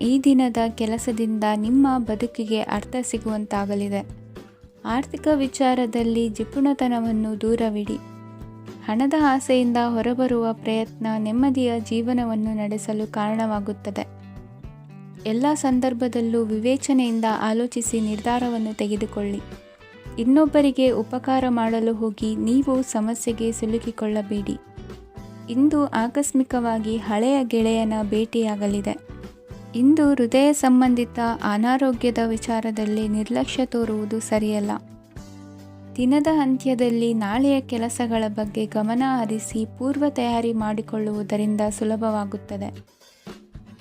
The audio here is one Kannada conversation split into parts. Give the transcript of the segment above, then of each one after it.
ಈ ದಿನದ ಕೆಲಸದಿಂದ ನಿಮ್ಮ ಬದುಕಿಗೆ ಅರ್ಥ ಸಿಗುವಂತಾಗಲಿದೆ. ಆರ್ಥಿಕ ವಿಚಾರದಲ್ಲಿ ಜಿಪುಣತನವನ್ನು ದೂರವಿಡಿ. ಹಣದ ಆಸೆಯಿಂದ ಹೊರಬರುವ ಪ್ರಯತ್ನ ನೆಮ್ಮದಿಯ ಜೀವನವನ್ನು ನಡೆಸಲು ಕಾರಣವಾಗುತ್ತದೆ. ಎಲ್ಲ ಸಂದರ್ಭದಲ್ಲೂ ವಿವೇಚನೆಯಿಂದ ಆಲೋಚಿಸಿ ನಿರ್ಧಾರವನ್ನು ತೆಗೆದುಕೊಳ್ಳಿ. ಇನ್ನೊಬ್ಬರಿಗೆ ಉಪಕಾರ ಮಾಡಲು ಹೋಗಿ ನೀವು ಸಮಸ್ಯೆಗೆ ಸಿಲುಕಿಕೊಳ್ಳಬೇಡಿ. ಇಂದು ಆಕಸ್ಮಿಕವಾಗಿ ಹಳೆಯ ಗೆಳೆಯನ ಭೇಟಿಯಾಗಲಿದೆ. ಇಂದು ಹೃದಯ ಸಂಬಂಧಿತ ಅನಾರೋಗ್ಯದ ವಿಚಾರದಲ್ಲಿ ನಿರ್ಲಕ್ಷ್ಯ ತೋರುವುದು ಸರಿಯಲ್ಲ. ದಿನದ ಅಂತ್ಯದಲ್ಲಿ ನಾಳೆಯ ಕೆಲಸಗಳ ಬಗ್ಗೆ ಗಮನ ಹರಿಸಿ ಪೂರ್ವ ತಯಾರಿ ಮಾಡಿಕೊಳ್ಳುವುದರಿಂದ ಸುಲಭವಾಗುತ್ತದೆ.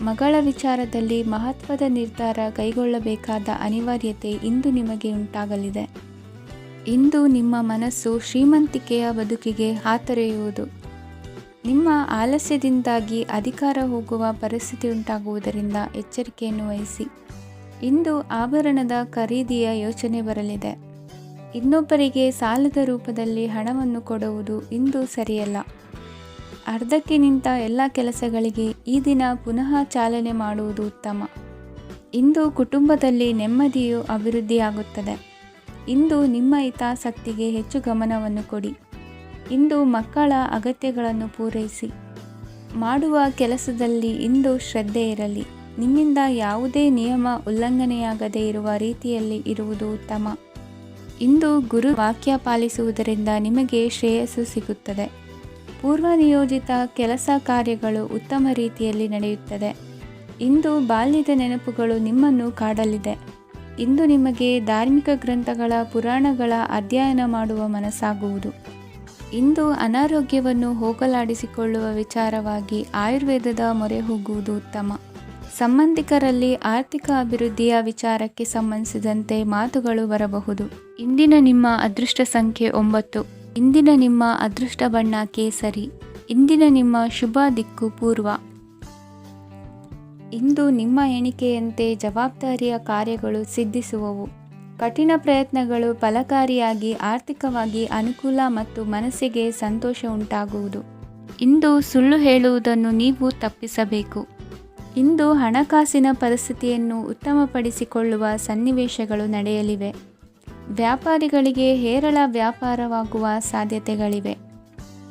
ಮಗಳ ವಿಚಾರದಲ್ಲಿ ಮಹತ್ವದ ನಿರ್ಧಾರ ಕೈಗೊಳ್ಳಬೇಕಾದ ಅನಿವಾರ್ಯತೆ ಇಂದು ನಿಮಗೆ ಉಂಟಾಗಲಿದೆ. ಇಂದು ನಿಮ್ಮ ಮನಸ್ಸು ಶ್ರೀಮಂತಿಕೆಯ ಬದುಕಿಗೆ ಹಾತೊರೆಯುವುದು. ನಿಮ್ಮ ಆಲಸ್ಯದಿಂದಾಗಿ ಅಧಿಕಾರ ಹೋಗುವ ಪರಿಸ್ಥಿತಿ ಉಂಟಾಗುವುದರಿಂದ ಎಚ್ಚರಿಕೆಯನ್ನು ವಹಿಸಿ. ಇಂದು ಆಭರಣದ ಖರೀದಿಯ ಯೋಚನೆ ಬರಲಿದೆ. ಇನ್ನೊಬ್ಬರಿಗೆ ಸಾಲದ ರೂಪದಲ್ಲಿ ಹಣವನ್ನು ಕೊಡುವುದು ಇಂದು ಸರಿಯಲ್ಲ. ಅರ್ಧಕ್ಕೆ ನಿಂತ ಎಲ್ಲ ಕೆಲಸಗಳಿಗೆ ಈ ದಿನ ಪುನಃ ಚಾಲನೆ ಮಾಡುವುದು ಉತ್ತಮ. ಇಂದು ಕುಟುಂಬದಲ್ಲಿ ನೆಮ್ಮದಿಯು ಅಭಿವೃದ್ಧಿಯಾಗುತ್ತದೆ. ಇಂದು ನಿಮ್ಮ ಹಿತಾಸಕ್ತಿಗೆ ಹೆಚ್ಚು ಗಮನವನ್ನು ಕೊಡಿ. ಇಂದು ಮಕ್ಕಳ ಅಗತ್ಯಗಳನ್ನು ಪೂರೈಸಿ. ಮಾಡುವ ಕೆಲಸದಲ್ಲಿ ಇಂದು ಶ್ರದ್ಧೆ ಇರಲಿ. ನಿಮ್ಮಿಂದ ಯಾವುದೇ ನಿಯಮ ಉಲ್ಲಂಘನೆಯಾಗದೇ ಇರುವ ರೀತಿಯಲ್ಲಿ ಇರುವುದು ಉತ್ತಮ. ಇಂದು ಗುರು ವಾಕ್ಯ ಪಾಲಿಸುವುದರಿಂದ ನಿಮಗೆ ಶ್ರೇಯಸ್ಸು ಸಿಗುತ್ತದೆ. ಪೂರ್ವ ನಿಯೋಜಿತ ಕೆಲಸ ಕಾರ್ಯಗಳು ಉತ್ತಮ ರೀತಿಯಲ್ಲಿ ನಡೆಯುತ್ತದೆ. ಇಂದು ಬಾಲ್ಯದ ನೆನಪುಗಳು ನಿಮ್ಮನ್ನು ಕಾಡಲಿದೆ. ಇಂದು ನಿಮಗೆ ಧಾರ್ಮಿಕ ಗ್ರಂಥಗಳ ಪುರಾಣಗಳ ಅಧ್ಯಯನ ಮಾಡುವ ಮನಸ್ಸಾಗುವುದು. ಇಂದು ಅನಾರೋಗ್ಯವನ್ನು ಹೋಗಲಾಡಿಸಿಕೊಳ್ಳುವ ವಿಚಾರವಾಗಿ ಆಯುರ್ವೇದದ ಮೊರೆ ಹೋಗುವುದು ಉತ್ತಮ. ಸಂಬಂಧಿಕರಲ್ಲಿ ಆರ್ಥಿಕ ಅಭಿವೃದ್ಧಿಯ ವಿಚಾರಕ್ಕೆ ಸಂಬಂಧಿಸಿದಂತೆ ಮಾತುಗಳು ಬರಬಹುದು. ಇಂದಿನ ನಿಮ್ಮ ಅದೃಷ್ಟ ಸಂಖ್ಯೆ 9. ಇಂದಿನ ನಿಮ್ಮ ಅದೃಷ್ಟ ಬಣ್ಣ ಕೇಸರಿ. ಇಂದಿನ ನಿಮ್ಮ ಶುಭ ದಿಕ್ಕು ಪೂರ್ವ. ಇಂದು ನಿಮ್ಮ ಎಣಿಕೆಯಂತೆ ಜವಾಬ್ದಾರಿಯ ಕಾರ್ಯಗಳು ಸಿದ್ಧಿಸುವವು. ಕಠಿಣ ಪ್ರಯತ್ನಗಳು ಫಲಕಾರಿಯಾಗಿ ಆರ್ಥಿಕವಾಗಿ ಅನುಕೂಲ ಮತ್ತು ಮನಸ್ಸಿಗೆ ಸಂತೋಷ ಉಂಟಾಗುವುದು. ಇಂದು ಸುಳ್ಳು ಹೇಳುವುದನ್ನು ನೀವು ತಪ್ಪಿಸಬೇಕು. ಇಂದು ಹಣಕಾಸಿನ ಪರಿಸ್ಥಿತಿಯನ್ನು ಉತ್ತಮಪಡಿಸಿಕೊಳ್ಳುವ ಸನ್ನಿವೇಶಗಳು ನಡೆಯಲಿವೆ. ವ್ಯಾಪಾರಿಗಳಿಗೆ ಹೇರಳ ವ್ಯಾಪಾರವಾಗುವ ಸಾಧ್ಯತೆಗಳಿವೆ.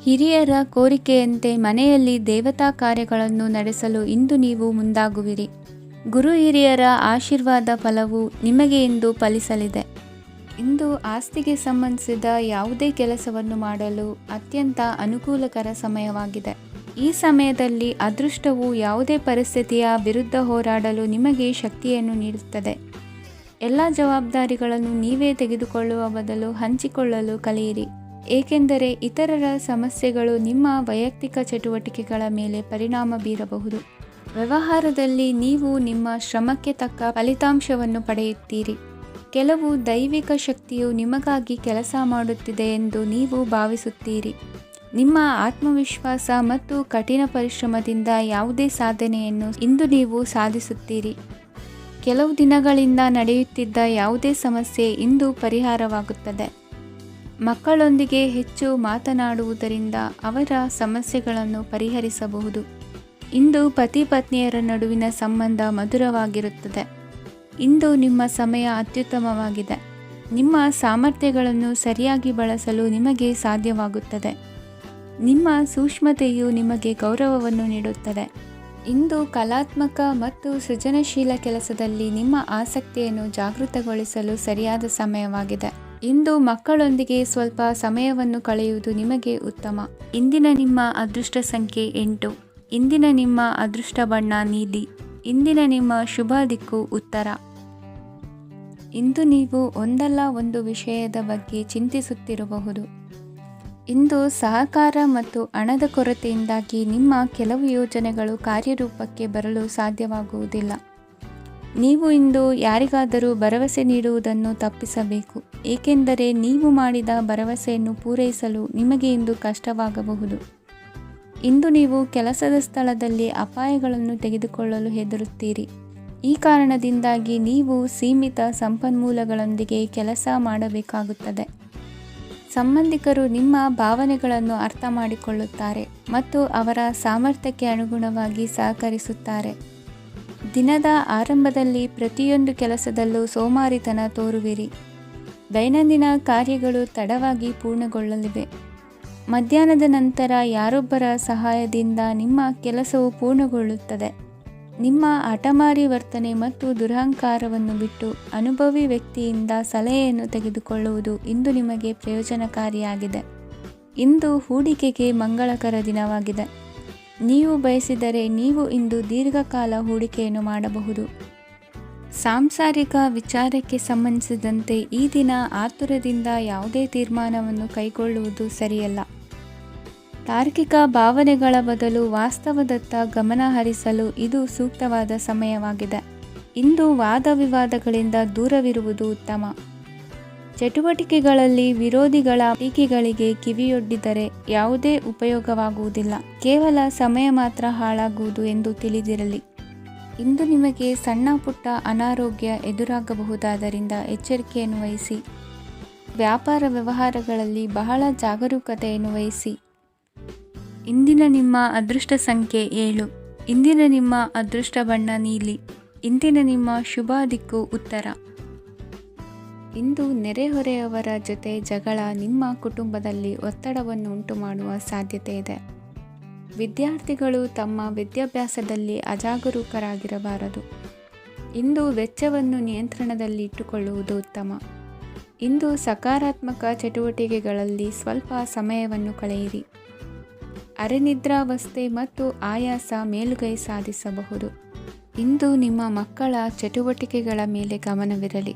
ಹಿರಿಯರ ಕೋರಿಕೆಯಂತೆ ಮನೆಯಲ್ಲಿ ದೇವತಾ ಕಾರ್ಯಗಳನ್ನು ನಡೆಸಲು ಇಂದು ನೀವು ಮುಂದಾಗುವಿರಿ. ಗುರು ಹಿರಿಯರ ಆಶೀರ್ವಾದ ಫಲವು ನಿಮಗೆ ಇಂದು ಫಲಿಸಲಿದೆ. ಇಂದು ಆಸ್ತಿಗೆ ಸಂಬಂಧಿಸಿದ ಯಾವುದೇ ಕೆಲಸವನ್ನು ಮಾಡಲು ಅತ್ಯಂತ ಅನುಕೂಲಕರ ಸಮಯವಾಗಿದೆ. ಈ ಸಮಯದಲ್ಲಿ ಅದೃಷ್ಟವು ಯಾವುದೇ ಪರಿಸ್ಥಿತಿಯ ವಿರುದ್ಧ ಹೋರಾಡಲು ನಿಮಗೆ ಶಕ್ತಿಯನ್ನು ನೀಡುತ್ತದೆ. ಎಲ್ಲ ಜವಾಬ್ದಾರಿಗಳನ್ನು ನೀವೇ ತೆಗೆದುಕೊಳ್ಳುವ ಬದಲು ಹಂಚಿಕೊಳ್ಳಲು ಕಲಿಯಿರಿ. ಏಕೆಂದರೆ ಇತರರ ಸಮಸ್ಯೆಗಳು ನಿಮ್ಮ ವೈಯಕ್ತಿಕ ಚಟುವಟಿಕೆಗಳ ಮೇಲೆ ಪರಿಣಾಮ ಬೀರಬಹುದು. ವ್ಯವಹಾರದಲ್ಲಿ ನೀವು ನಿಮ್ಮ ಶ್ರಮಕ್ಕೆ ತಕ್ಕ ಫಲಿತಾಂಶವನ್ನು ಪಡೆಯುತ್ತೀರಿ. ಕೆಲವು ದೈವಿಕ ಶಕ್ತಿಯು ನಿಮಗಾಗಿ ಕೆಲಸ ಮಾಡುತ್ತಿದೆ ಎಂದು ನೀವು ಭಾವಿಸುತ್ತೀರಿ. ನಿಮ್ಮ ಆತ್ಮವಿಶ್ವಾಸ ಮತ್ತು ಕಠಿಣ ಪರಿಶ್ರಮದಿಂದ ಯಾವುದೇ ಸಾಧನೆಯನ್ನು ಇಂದು ನೀವು ಸಾಧಿಸುತ್ತೀರಿ. ಕೆಲವು ದಿನಗಳಿಂದ ನಡೆಯುತ್ತಿದ್ದ ಯಾವುದೇ ಸಮಸ್ಯೆ ಇಂದು ಪರಿಹಾರವಾಗುತ್ತದೆ. ಮಕ್ಕಳೊಂದಿಗೆ ಹೆಚ್ಚು ಮಾತನಾಡುವುದರಿಂದ ಅವರ ಸಮಸ್ಯೆಗಳನ್ನು ಪರಿಹರಿಸಬಹುದು. ಇಂದು ಪತಿ ಪತ್ನಿಯರ ನಡುವಿನ ಸಂಬಂಧ ಮಧುರವಾಗಿರುತ್ತದೆ. ಇಂದು ನಿಮ್ಮ ಸಮಯ ಅತ್ಯುತ್ತಮವಾಗಿದೆ. ನಿಮ್ಮ ಸಾಮರ್ಥ್ಯಗಳನ್ನು ಸರಿಯಾಗಿ ಬಳಸಲು ನಿಮಗೆ ಸಾಧ್ಯವಾಗುತ್ತದೆ. ನಿಮ್ಮ ಸೂಕ್ಷ್ಮತೆಯು ನಿಮಗೆ ಗೌರವವನ್ನು ನೀಡುತ್ತದೆ. ಇಂದು ಕಲಾತ್ಮಕ ಮತ್ತು ಸೃಜನಶೀಲ ಕೆಲಸದಲ್ಲಿ ನಿಮ್ಮ ಆಸಕ್ತಿಯನ್ನು ಜಾಗೃತಗೊಳಿಸಲು ಸರಿಯಾದ ಸಮಯವಾಗಿದೆ. ಇಂದು ಮಕ್ಕಳೊಂದಿಗೆ ಸ್ವಲ್ಪ ಸಮಯವನ್ನು ಕಳೆಯುವುದು ನಿಮಗೆ ಉತ್ತಮ. ಇಂದಿನ ನಿಮ್ಮ ಅದೃಷ್ಟ ಸಂಖ್ಯೆ 8. ಇಂದಿನ ನಿಮ್ಮ ಅದೃಷ್ಟ ಬಣ್ಣ ನೀಲಿ. ಇಂದಿನ ನಿಮ್ಮ ಶುಭ ದಿಕ್ಕು ಉತ್ತರ. ಇಂದು ನೀವು ಒಂದಲ್ಲ ಒಂದು ವಿಷಯದ ಬಗ್ಗೆ ಚಿಂತಿಸುತ್ತಿರಬಹುದು. ಇಂದು ಸಹಕಾರ ಮತ್ತು ಹಣದ ಕೊರತೆಯಿಂದಾಗಿ ನಿಮ್ಮ ಕೆಲವು ಯೋಜನೆಗಳು ಕಾರ್ಯರೂಪಕ್ಕೆ ಬರಲು ಸಾಧ್ಯವಾಗುವುದಿಲ್ಲ. ನೀವು ಇಂದು ಯಾರಿಗಾದರೂ ಭರವಸೆ ನೀಡುವುದನ್ನು ತಪ್ಪಿಸಬೇಕು. ಏಕೆಂದರೆ ನೀವು ಮಾಡಿದ ಭರವಸೆಯನ್ನು ಪೂರೈಸಲು ನಿಮಗೆ ಇಂದು ಕಷ್ಟವಾಗಬಹುದು. ಇಂದು ನೀವು ಕೆಲಸದ ಸ್ಥಳದಲ್ಲಿ ಅಪಾಯಗಳನ್ನು ತೆಗೆದುಕೊಳ್ಳಲು ಹೆದರುತ್ತೀರಿ. ಈ ಕಾರಣದಿಂದಾಗಿ ನೀವು ಸೀಮಿತ ಸಂಪನ್ಮೂಲಗಳೊಂದಿಗೆ ಕೆಲಸ ಮಾಡಬೇಕಾಗುತ್ತದೆ. ಸಂಬಂಧಿಕರು ನಿಮ್ಮ ಭಾವನೆಗಳನ್ನು ಅರ್ಥ ಮಾಡಿಕೊಳ್ಳುತ್ತಾರೆ ಮತ್ತು ಅವರ ಸಾಮರ್ಥ್ಯಕ್ಕೆ ಅನುಗುಣವಾಗಿ ಸಹಕರಿಸುತ್ತಾರೆ. ದಿನದ ಆರಂಭದಲ್ಲಿ ಪ್ರತಿಯೊಂದು ಕೆಲಸದಲ್ಲೂ ಸೋಮಾರಿತನ ತೋರುವಿರಿ. ದೈನಂದಿನ ಕಾರ್ಯಗಳು ತಡವಾಗಿ ಪೂರ್ಣಗೊಳ್ಳಲಿವೆ. ಮಧ್ಯಾಹ್ನದ ನಂತರ ಯಾರೊಬ್ಬರ ಸಹಾಯದಿಂದ ನಿಮ್ಮ ಕೆಲಸವು ಪೂರ್ಣಗೊಳ್ಳುತ್ತದೆ. ನಿಮ್ಮ ಹಠಮಾರಿ ವರ್ತನೆ ಮತ್ತು ದುರಹಂಕಾರವನ್ನು ಬಿಟ್ಟು ಅನುಭವಿ ವ್ಯಕ್ತಿಯಿಂದ ಸಲಹೆಯನ್ನು ತೆಗೆದುಕೊಳ್ಳುವುದು ಇಂದು ನಿಮಗೆ ಪ್ರಯೋಜನಕಾರಿಯಾಗಿದೆ. ಇಂದು ಹೂಡಿಕೆಗೆ ಮಂಗಳಕರ ದಿನವಾಗಿದೆ. ನೀವು ಬಯಸಿದರೆ ನೀವು ಇಂದು ದೀರ್ಘಕಾಲ ಹೂಡಿಕೆಯನ್ನು ಮಾಡಬಹುದು. ಸಾಂಸಾರಿಕ ವಿಚಾರಕ್ಕೆ ಸಂಬಂಧಿಸಿದಂತೆ ಈ ದಿನ ಆತುರದಿಂದ ಯಾವುದೇ ತೀರ್ಮಾನವನ್ನು ಕೈಗೊಳ್ಳುವುದು ಸರಿಯಲ್ಲ. ತಾರ್ಕಿಕ ಭಾವನೆಗಳ ಬದಲು ವಾಸ್ತವದತ್ತ ಗಮನ ಹರಿಸಲು ಇದು ಸೂಕ್ತವಾದ ಸಮಯವಾಗಿದೆ. ಇಂದು ವಾದ ವಿವಾದಗಳಿಂದ ದೂರವಿರುವುದು ಉತ್ತಮ. ಚಟುವಟಿಕೆಗಳಲ್ಲಿ ವಿರೋಧಿಗಳ ಟೀಕೆಗಳಿಗೆ ಕಿವಿಯೊಡ್ಡಿದರೆ ಯಾವುದೇ ಉಪಯೋಗವಾಗುವುದಿಲ್ಲ, ಕೇವಲ ಸಮಯ ಮಾತ್ರ ಹಾಳಾಗುವುದು ಎಂದು ತಿಳಿದಿರಲಿ. ಇಂದು ನಿಮಗೆ ಸಣ್ಣ ಪುಟ್ಟ ಅನಾರೋಗ್ಯ ಎದುರಾಗಬಹುದಾದ್ದರಿಂದ ಎಚ್ಚರಿಕೆಯನ್ನು ವಹಿಸಿ. ವ್ಯಾಪಾರ ವ್ಯವಹಾರಗಳಲ್ಲಿ ಬಹಳ ಜಾಗರೂಕತೆಯನ್ನು ವಹಿಸಿ. ಇಂದಿನ ನಿಮ್ಮ ಅದೃಷ್ಟ ಸಂಖ್ಯೆ 7. ಇಂದಿನ ನಿಮ್ಮ ಅದೃಷ್ಟ ಬಣ್ಣ ನೀಲಿ. ಇಂದಿನ ನಿಮ್ಮ ಶುಭ ದಿಕ್ಕು ಉತ್ತರ. ಇಂದು ನೆರೆಹೊರೆಯವರ ಜೊತೆ ಜಗಳ ನಿಮ್ಮ ಕುಟುಂಬದಲ್ಲಿ ಒತ್ತಡವನ್ನು ಉಂಟುಮಾಡುವ ಸಾಧ್ಯತೆ ಇದೆ. ವಿದ್ಯಾರ್ಥಿಗಳು ತಮ್ಮ ವಿದ್ಯಾಭ್ಯಾಸದಲ್ಲಿ ಅಜಾಗರೂಕರಾಗಿರಬಾರದು. ಇಂದು ವೆಚ್ಚವನ್ನು ನಿಯಂತ್ರಣದಲ್ಲಿ ಇಟ್ಟುಕೊಳ್ಳುವುದು ಉತ್ತಮ. ಇಂದು ಸಕಾರಾತ್ಮಕ ಚಟುವಟಿಕೆಗಳಲ್ಲಿ ಸ್ವಲ್ಪ ಸಮಯವನ್ನು ಕಳೆಯಿರಿ. ಅರೆನಿದ್ರಾವಸ್ಥೆ ಮತ್ತು ಆಯಾಸ ಮೇಲುಗೈ ಸಾಧಿಸಬಹುದು. ಇಂದು ನಿಮ್ಮ ಮಕ್ಕಳ ಚಟುವಟಿಕೆಗಳ ಮೇಲೆ ಗಮನವಿರಲಿ.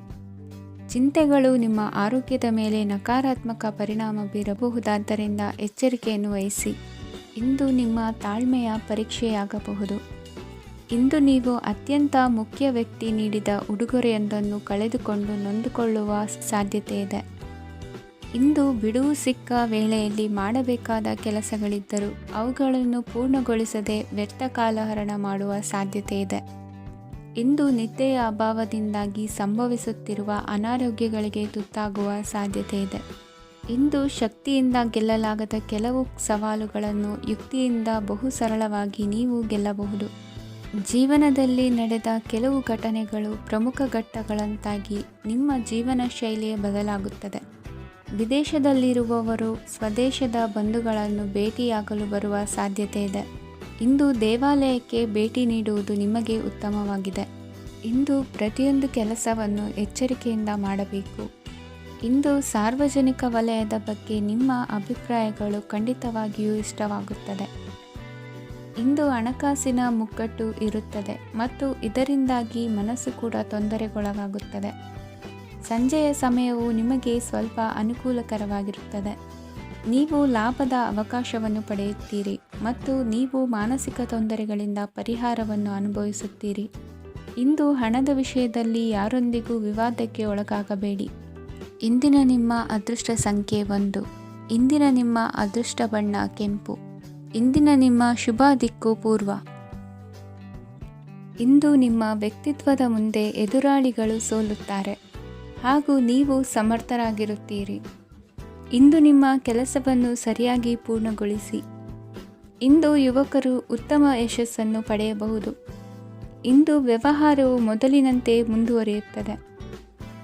ಚಿಂತೆಗಳು ನಿಮ್ಮ ಆರೋಗ್ಯದ ಮೇಲೆ ನಕಾರಾತ್ಮಕ ಪರಿಣಾಮ ಬೀರಬಹುದಾದ್ದರಿಂದ ಎಚ್ಚರಿಕೆಯನ್ನು ವಹಿಸಿ. ಇಂದು ನಿಮ್ಮ ತಾಳ್ಮೆಯ ಪರೀಕ್ಷೆಯಾಗಬಹುದು. ಇಂದು ನೀವು ಅತ್ಯಂತ ಮುಖ್ಯ ವ್ಯಕ್ತಿ ನೀಡಿದ ಉಡುಗೊರೆಯೊಂದನ್ನು ಕಳೆದುಕೊಂಡು ನೊಂದುಕೊಳ್ಳುವ ಸಾಧ್ಯತೆ ಇದೆ. ಇಂದು ಬಿಡುವು ಸಿಕ್ಕ ವೇಳೆಯಲ್ಲಿ ಮಾಡಬೇಕಾದ ಕೆಲಸಗಳಿದ್ದರೂ ಅವುಗಳನ್ನು ಪೂರ್ಣಗೊಳಿಸದೆ ವ್ಯರ್ಥ ಕಾಲಹರಣ ಮಾಡುವ ಸಾಧ್ಯತೆ ಇದೆ. ಇಂದು ನಿದ್ದೆಯ ಅಭಾವದಿಂದಾಗಿ ಸಂಭವಿಸುತ್ತಿರುವ ಅನಾರೋಗ್ಯಗಳಿಗೆ ತುತ್ತಾಗುವ ಸಾಧ್ಯತೆ ಇದೆ. ಇಂದು ಶಕ್ತಿಯಿಂದ ಗೆಲ್ಲಲಾಗದ ಕೆಲವು ಸವಾಲುಗಳನ್ನು ಯುಕ್ತಿಯಿಂದ ಬಹು ಸರಳವಾಗಿ ನೀವು ಗೆಲ್ಲಬಹುದು. ಜೀವನದಲ್ಲಿ ನಡೆದ ಕೆಲವು ಘಟನೆಗಳು ಪ್ರಮುಖ ಘಟ್ಟಗಳಂತಾಗಿ ನಿಮ್ಮ ಜೀವನ ಶೈಲಿಯೇ ಬದಲಾಗುತ್ತದೆ. ವಿದೇಶದಲ್ಲಿರುವವರು ಸ್ವದೇಶದ ಬಂಧುಗಳನ್ನು ಭೇಟಿಯಾಗಲು ಬರುವ ಸಾಧ್ಯತೆ ಇದೆ. ಇಂದು ದೇವಾಲಯಕ್ಕೆ ಭೇಟಿ ನೀಡುವುದು ನಿಮಗೆ ಉತ್ತಮವಾಗಿದೆ. ಇಂದು ಪ್ರತಿಯೊಂದು ಕೆಲಸವನ್ನು ಎಚ್ಚರಿಕೆಯಿಂದ ಮಾಡಬೇಕು. ಇಂದು ಸಾರ್ವಜನಿಕ ವಲಯದ ಬಗ್ಗೆ ನಿಮ್ಮ ಅಭಿಪ್ರಾಯಗಳು ಖಂಡಿತವಾಗಿಯೂ ಇಷ್ಟವಾಗುತ್ತದೆ. ಇಂದು ಹಣಕಾಸಿನ ಮುಗ್ಗಟ್ಟು ಇರುತ್ತದೆ ಮತ್ತು ಇದರಿಂದಾಗಿ ಮನಸ್ಸು ಕೂಡ ತೊಂದರೆಗೊಳಗಾಗುತ್ತದೆ. ಸಂಜೆಯ ಸಮಯವು ನಿಮಗೆ ಸ್ವಲ್ಪ ಅನುಕೂಲಕರವಾಗಿರುತ್ತದೆ. ನೀವು ಲಾಭದ ಅವಕಾಶವನ್ನು ಪಡೆಯುತ್ತೀರಿ ಮತ್ತು ನೀವು ಮಾನಸಿಕ ತೊಂದರೆಗಳಿಂದ ಪರಿಹಾರವನ್ನು ಅನುಭವಿಸುತ್ತೀರಿ. ಇಂದು ಹಣದ ವಿಷಯದಲ್ಲಿ ಯಾರೊಂದಿಗೂ ವಿವಾದಕ್ಕೆ ಒಳಗಾಗಬೇಡಿ. ಇಂದಿನ ನಿಮ್ಮ ಅದೃಷ್ಟ ಸಂಖ್ಯೆ 1. ಇಂದಿನ ನಿಮ್ಮ ಅದೃಷ್ಟ ಬಣ್ಣ ಕೆಂಪು. ಇಂದಿನ ನಿಮ್ಮ ಶುಭ ದಿಕ್ಕು ಪೂರ್ವ. ಇಂದು ನಿಮ್ಮ ವ್ಯಕ್ತಿತ್ವದ ಮುಂದೆ ಎದುರಾಳಿಗಳು ಸೋಲುತ್ತಾರೆ ಹಾಗೂ ನೀವು ಸಮರ್ಥರಾಗಿರುತ್ತೀರಿ. ಇಂದು ನಿಮ್ಮ ಕೆಲಸವನ್ನು ಸರಿಯಾಗಿ ಪೂರ್ಣಗೊಳಿಸಿ. ಇಂದು ಯುವಕರು ಉತ್ತಮ ಯಶಸ್ಸನ್ನು ಪಡೆಯಬಹುದು. ಇಂದು ವ್ಯವಹಾರವು ಮೊದಲಿನಂತೆ ಮುಂದುವರಿಯುತ್ತದೆ.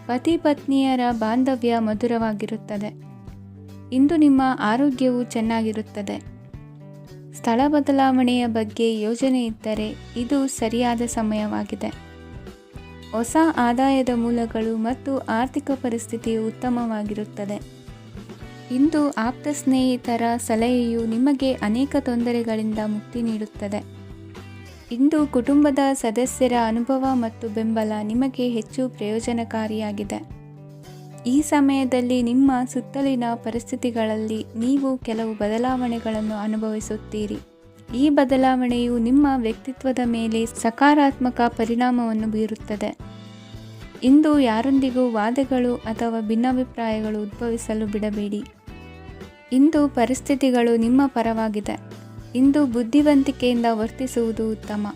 ಪತಿ ಪತ್ನಿಯರ ಬಾಂಧವ್ಯ ಮಧುರವಾಗಿರುತ್ತದೆ. ಇಂದು ನಿಮ್ಮ ಆರೋಗ್ಯವು ಚೆನ್ನಾಗಿರುತ್ತದೆ. ಸ್ಥಳ ಬದಲಾವಣೆಯ ಬಗ್ಗೆ ಯೋಜನೆ ಇದ್ದರೆ ಇದು ಸರಿಯಾದ ಸಮಯವಾಗಿದೆ. ಹೊಸ ಆದಾಯದ ಮೂಲಗಳು ಮತ್ತು ಆರ್ಥಿಕ ಪರಿಸ್ಥಿತಿಯು ಉತ್ತಮವಾಗಿರುತ್ತದೆ. ಇಂದು ಆಪ್ತ ಸ್ನೇಹಿತರ ಸಲಹೆಯು ನಿಮಗೆ ಅನೇಕ ತೊಂದರೆಗಳಿಂದ ಮುಕ್ತಿ ನೀಡುತ್ತದೆ. ಇಂದು ಕುಟುಂಬದ ಸದಸ್ಯರ ಅನುಭವ ಮತ್ತು ಬೆಂಬಲ ನಿಮಗೆ ಹೆಚ್ಚು ಪ್ರಯೋಜನಕಾರಿಯಾಗಿದೆ. ಈ ಸಮಯದಲ್ಲಿ ನಿಮ್ಮ ಸುತ್ತಲಿನ ಪರಿಸ್ಥಿತಿಗಳಲ್ಲಿ ನೀವು ಕೆಲವು ಬದಲಾವಣೆಗಳನ್ನು ಅನುಭವಿಸುತ್ತೀರಿ. ಈ ಬದಲಾವಣೆಯು ನಿಮ್ಮ ವ್ಯಕ್ತಿತ್ವದ ಮೇಲೆ ಸಕಾರಾತ್ಮಕ ಪರಿಣಾಮವನ್ನು ಬೀರುತ್ತದೆ. ಇಂದು ಯಾರೊಂದಿಗೂ ವಾದಗಳು ಅಥವಾ ಭಿನ್ನಾಭಿಪ್ರಾಯಗಳು ಉದ್ಭವಿಸಲು ಬಿಡಬೇಡಿ. ಇಂದು ಪರಿಸ್ಥಿತಿಗಳು ನಿಮ್ಮ ಪರವಾಗಿದೆ. ಇಂದು ಬುದ್ಧಿವಂತಿಕೆಯಿಂದ ವರ್ತಿಸುವುದು ಉತ್ತಮ.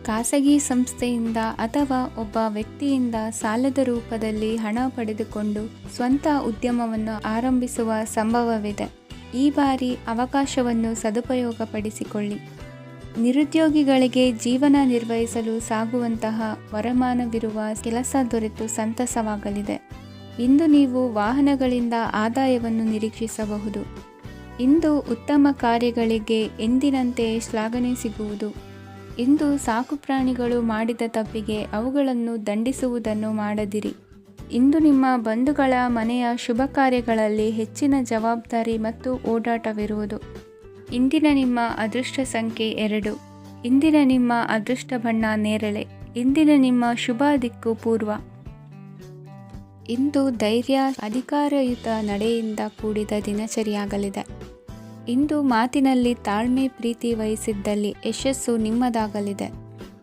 ಖಾಸಗಿ ಸಂಸ್ಥೆಯಿಂದ ಅಥವಾ ಒಬ್ಬ ವ್ಯಕ್ತಿಯಿಂದ ಸಾಲದ ರೂಪದಲ್ಲಿ ಹಣ ಪಡೆದುಕೊಂಡು ಸ್ವಂತ ಉದ್ಯಮವನ್ನು ಆರಂಭಿಸುವ ಸಂಭವವಿದೆ. ಈ ಬಾರಿ ಅವಕಾಶವನ್ನು ಸದುಪಯೋಗಪಡಿಸಿಕೊಳ್ಳಿ. ನಿರುದ್ಯೋಗಿಗಳಿಗೆ ಜೀವನ ನಿರ್ವಹಿಸಲು ಸಾಗುವಂತಹ ವರಮಾನವಿರುವ ಕೆಲಸ ದೊರೆತು ಸಂತಸವಾಗಲಿದೆ. ಇಂದು ನೀವು ವಾಹನಗಳಿಂದ ಆದಾಯವನ್ನು ನಿರೀಕ್ಷಿಸಬಹುದು. ಇಂದು ಉತ್ತಮ ಕಾರ್ಯಗಳಿಗೆ ಎಂದಿನಂತೆ ಶ್ಲಾಘನೆ ಸಿಗುವುದು. ಇಂದು ಸಾಕುಪ್ರಾಣಿಗಳು ಮಾಡಿದ ತಪ್ಪಿಗೆ ಅವುಗಳನ್ನು ದಂಡಿಸುವುದನ್ನು ಮಾಡದಿರಿ. ಇಂದು ನಿಮ್ಮ ಬಂಧುಗಳ ಮನೆಯ ಶುಭ ಕಾರ್ಯಗಳಲ್ಲಿ ಹೆಚ್ಚಿನ ಜವಾಬ್ದಾರಿ ಮತ್ತು ಓಡಾಟವಿರುವುದು. ಇಂದಿನ ನಿಮ್ಮ ಅದೃಷ್ಟ ಸಂಖ್ಯೆ 2. ಇಂದಿನ ನಿಮ್ಮ ಅದೃಷ್ಟ ಬಣ್ಣ ನೇರಳೆ. ಇಂದಿನ ನಿಮ್ಮ ಶುಭ ದಿಕ್ಕು ಪೂರ್ವ. ಇಂದು ಧೈರ್ಯ, ಅಧಿಕಾರಯುತ ನಡೆಯಿಂದ ಕೂಡಿದ ದಿನಚರಿಯಾಗಲಿದೆ. ಇಂದು ಮಾತಿನಲ್ಲಿ ತಾಳ್ಮೆ, ಪ್ರೀತಿ ವಹಿಸಿದ್ದಲ್ಲಿ ಯಶಸ್ಸು ನಿಮ್ಮದಾಗಲಿದೆ.